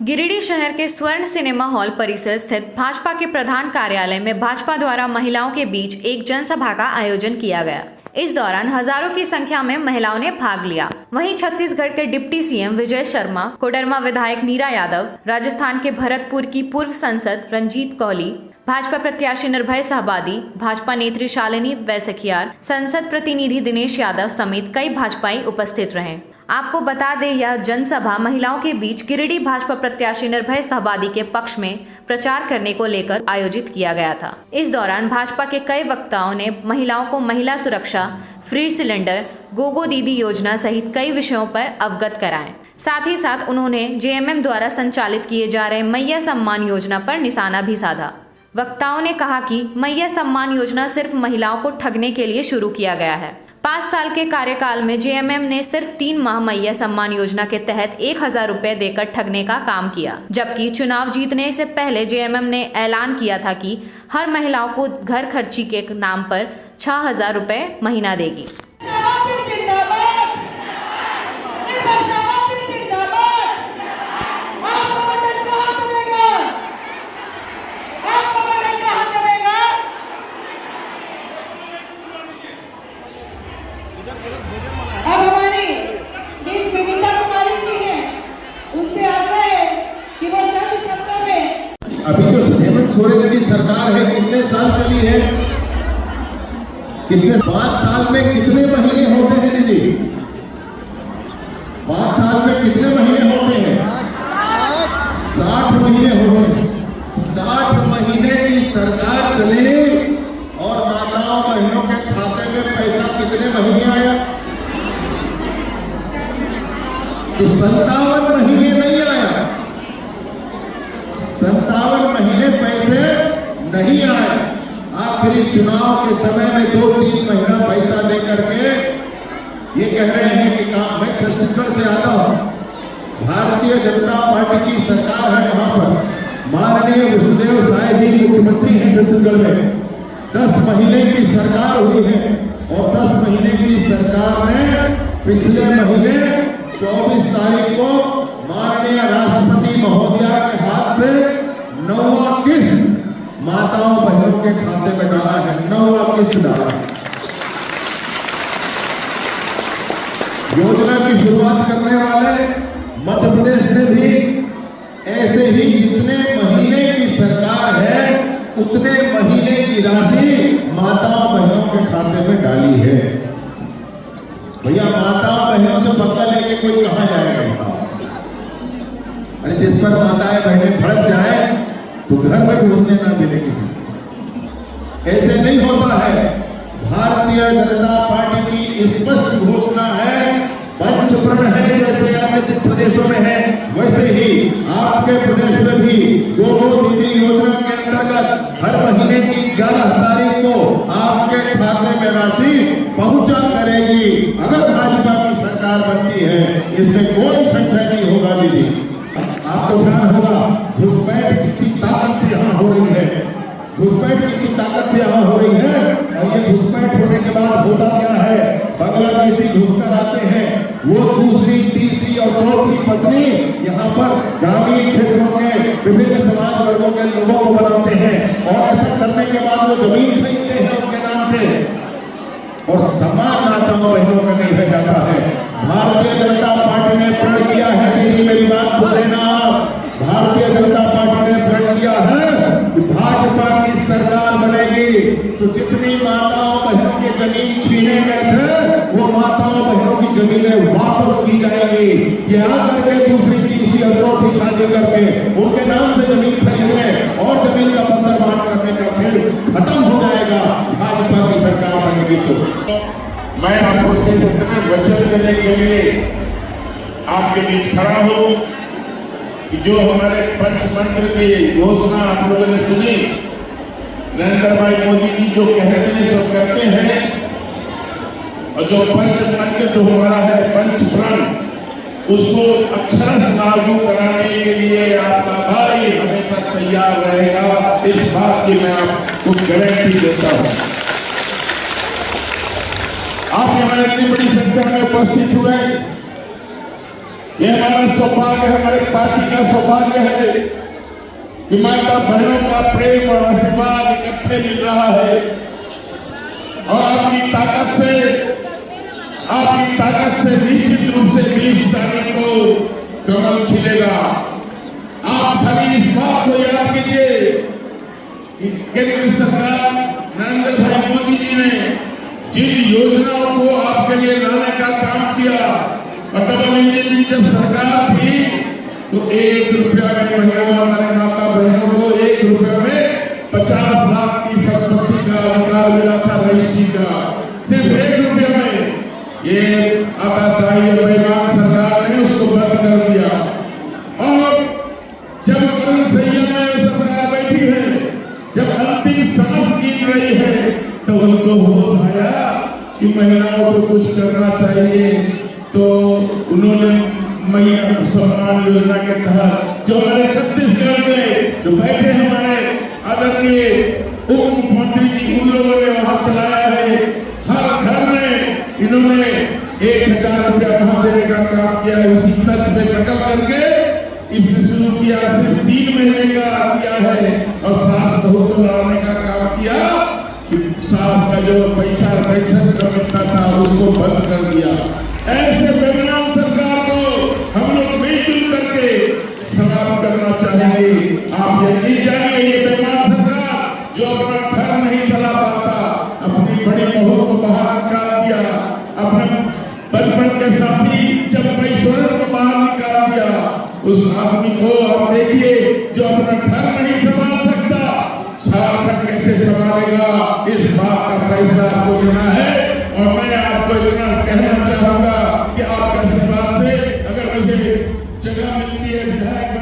गिरिडीह शहर के स्वर्ण सिनेमा हॉल परिसर स्थित भाजपा के प्रधान कार्यालय में भाजपा द्वारा महिलाओं के बीच एक जनसभा का आयोजन किया गया। इस दौरान हजारों की संख्या में महिलाओं ने भाग लिया। वहीं छत्तीसगढ़ के डिप्टी सीएम विजय शर्मा, कोडरमा विधायक नीरा यादव, राजस्थान के भरतपुर की पूर्व सांसद रंजीत कौली, भाजपा प्रत्याशी निर्भय सहबादी, भाजपा नेत्री शालिनी वैसखियार, संसद प्रतिनिधि दिनेश यादव समेत कई भाजपाई उपस्थित रहे। आपको बता दें, यह जनसभा महिलाओं के बीच गिरिडीह भाजपा प्रत्याशी निर्भय सहबादी के पक्ष में प्रचार करने को लेकर आयोजित किया गया था। इस दौरान भाजपा के कई वक्ताओं ने महिलाओं को महिला सुरक्षा, फ्री सिलेंडर, गोगो दीदी योजना सहित कई विषयों पर अवगत कराएं। साथ ही साथ उन्होंने जेएमएम द्वारा संचालित किए जा रहे मैया सम्मान योजना पर निशाना भी साधा। वक्ताओं ने कहा कि मैया सम्मान योजना सिर्फ महिलाओं को ठगने के लिए शुरू किया गया है। 5 साल के कार्यकाल में जेएमएम ने सिर्फ 3 माह मैया सम्मान योजना के तहत 1000 रुपए देकर ठगने का काम किया, जबकि चुनाव जीतने से पहले जेएमएम ने ऐलान किया था कि हर महिलाओं को घर खर्ची के नाम पर 6000 रुपए महीना देगी। अब हमारी बीच विनीता कुमारी जी हैं, उनसे आग्रह है कि वो चंद शब्दों में। अभी जो हेमंत सोरेन की सरकार है, कितने साल चली है? कितने 5 साल में कितने महीने होते हैं दीदी? 5 साल में कितने महीने होते हैं? 60 महीने होते हैं। 60 महीने की सरकार चले और माताओं बहनों के खाते में पैसा कितने महीने आया? तो 57 महीने नहीं आया। 57 महीने पैसे नहीं आए। आखिरी चुनाव के समय में 2-3 महीना पैसा दे करके ये कह रहे हैं कि काम। मैं छत्तीसगढ़ से आता हूं, भारतीय जनता पार्टी की सरकार है। वहां पर माननीय विष्णुदेव साय जी मुख्यमंत्री हैं छत्तीसगढ़ में। 10 महीने की सरकार हुई है और 10 महीने की सरकार में पिछले महीने 24 तारीख को माननीय राष्ट्रपति महोदया के हाथ से 9वां किस्त माताओं बहनों के खाते में डाला है। 9वां किस्त डाला है। योजना की शुरुआत करने वाले मध्य प्रदेश ने भी ऐसे ही जितने महीने की सरकार है उतने महीने की राशि माताओं बहनों के खाते में डाली है। भैया, माताओं बहनों से बदला लेके कोई कहां जाएगा? अरे जिस पर माताएं बहनें भड़क जाए तो घर में घुसने ना मिले किसी। ऐसे नहीं होता है। भारतीय जनता पार्टी की स्पष्ट घोषणा है, पंचप्रण है। जैसे अन्य प्रदेशों में है वैसे ही आपके प्रदेश में भी गोगो दीदी योजना के अंतर्गत हर महीने की 11 तारीख को आपके खाते में राशि पहुंचा करेगी। अगर भाजपा की सरकार बनती है, इसमें कोई संशय नहीं होगा दीदी। आपको ध्यान होगा घुसपैठ कितनी ताकत से यहाँ हो रही है। घुसपैठ कितनी ताकत से यहाँ हो रही है। और ये घुसपैठ होने के बाद होता क्या है? बांग्लादेशी घुसकर आते हैं, वो दूसरी, तीसरी और चौथी पत्नी यहाँ पर ग्रामीण क्षेत्रों के विभिन्न समाज वर्गों के लोगों को बनाते हैं और ऐसा करने के बाद वो जमीन खरीदते हैं उनके नाम से और सम्मान माताओं बहनों का नहीं रह जाता है। भारतीय जनता पार्टी ने प्रण किया है, दीदी मेरी बात को लेना। भारतीय जनता पार्टी ने प्रण किया है कि भाजपा की सरकार बनेगी तो जितनी माताओं बहनों की जमीन छीने गए थे वो माताओं बहनों की जमीनें वापस की जाएंगी। ये आकर के दूसरी, तीसरी और चौथी शादी करके उनके नाम से जमीन खरीदने और जमीन का बंदर बांट करने का खेल खत्म हो जाएगा। भाजपा की सरकार बनेगी तो मैं आपको सिर्फ इतना वचन देने के लिए आपके बीच खड़ा हूं कि जो हमारे पंचमंत्र की घोषणा आप लोगों ने सुनी, नरेंद्र भाई मोदी जी जो कहते हैं सब करते हैं। और जो पंचमंत्र जो हमारा है पंचप्रण, उसको अक्षरशः लागू कराने के लिए आपका भाई हमेशा तैयार रहेगा। इस बात की मैं आपको गारंटी देता हूं। आप यहाँ इतनी बड़ी संख्या में उपस्थित हुए, ये हमारा सौभाग्य है, हमारे पार्टी का सौभाग्य है कि माता बहनों का प्रेम और आशीर्वाद इकट्ठे मिल रहा है। और आपकी ताकत से निश्चित रूप से 20 तारीख को कमल खिलेगा। आप खाली इस बात को याद कीजिए कि केंद्र सरकार नरेंद्र भाई मोदी जी ने जिन योजनाओं को आपके लिए लाने का काम किया, और डबल इंजन की जब सरकार थी तो 1 रुपया में महिलाओं हमारे माता बहनों को 1 रुपया में 50 लाख की संपत्ति का अधिकार मिला था, रजिस्ट्री का, सिर्फ 1 रुपया में। ये आताताई बेईमान सरकार ने उसको बंद कर दिया। और जब सैया में सरकार बैठी है, जब अंतिम सांस गिन रही है, तो उनको होश आया कि महिलाओं को कुछ करना चाहिए। तो उन्होंने महिला सम्मान योजना के तहत जो हमारे छत्तीसगढ़ में जो बैठे हमारे आदरणीय उप मुख्यमंत्री जी, उन लोगों ने वहां चलाया है। हर घर में इन्होंने 1000 रुपया वहां देने का काम किया है। उसी तर्ज पे नकल करके इसने शुरू किया, सिर्फ 3 महीने का किया है। और सास बहू को लड़ाने का काम किया, सास का जो पैसा पेंशन का मिलता था उसको बंद कर दिया। ऐसे बेईमान सरकार को हम लोग मिलजुल करके समाप्त करना चाहेंगे। आप यकीन जानिए, ये बेईमान सरकार जो अपना घर नहीं चला पाता, अपनी बड़ी बहू को बाहर निकाल दिया, अपने बचपन के साथी जब पैसों को बाहर निकाल दिया, उस आदमी को आप देखिए जो अपना घर नहीं संभाल सकता, झारखंड कैसे संभालेगा, इस बात का फैसला आपको लेना है। और मैं आपको इतना कहना चाहूंगा कि आपका आशीर्वाद से अगर मुझे जगह मिलती है विधायक